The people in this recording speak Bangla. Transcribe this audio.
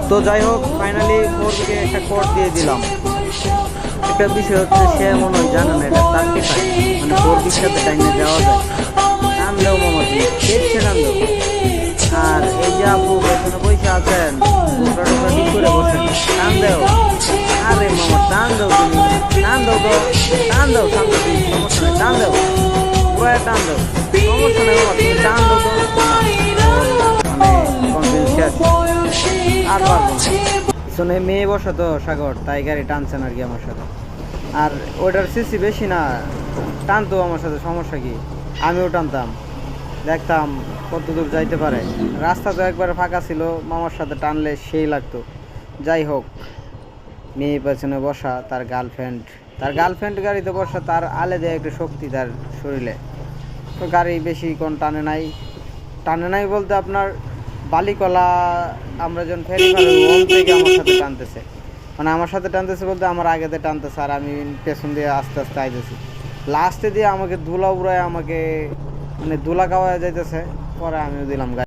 তো যাই হোক, ফাইনালি 4 একটা কোড দিয়ে দিলাম। একটা বিষয় হচ্ছে, সে মনে হয় জানে না এটা তারটি পাই, মানে 4 সাথে টাইমে যাওয়া যায়। টান দেও মামা, তুমি দেখছে টান দেও। আর এই যে আপু পেছনে বসে আছেন, টোকা টোকা ঠিক করে বসেন, টান দেও। আরে মামা টান দাও, তুমি টান দাও তো, টান দাও, শান্ত তুমি, সমস্যা নেই, টান দাও, পুরো টান দাও, সমস্যা নেই মামা, তুমি টান দাও তো। মানে কনফিডেন্স শেষ, আর পারবো না। পিছনে মেয়ে বসা তো সাগর, তাই গাড়ি টানছেন আর কি আমার সাথে। আর ওটার সিসি বেশি না, টানতো আমার সাথে, সমস্যা কি, আমিও টানতাম, দেখতাম কত দূর যাইতে পারে। রাস্তা তো একবারে ফাঁকা ছিল, মামার সাথে টানলে সেই লাগতো। যাই হোক, মেয়ে পেছনে বসা, তার গার্লফ্রেন্ড গাড়িতে বসা, তার আলাদা একটু শক্তি তার শরীরে। তো গাড়ি বেশি কোন টানে নাই বলতে আপনার বালিকলা আমরা যখন ফেরি পার ওখান থেকে আমার সাথে টানতেছে বলতে আমার আগেতে টানতেছে, আর আমি পেছন দিয়ে আস্তে আস্তে আইতেছি। লাস্টে দিয়ে আমাকে ধুলা উড়ায়, আমাকে মানে ধুলা খাওয়া যাইতেছে, পরে আমিও দিলাম গাড়ি।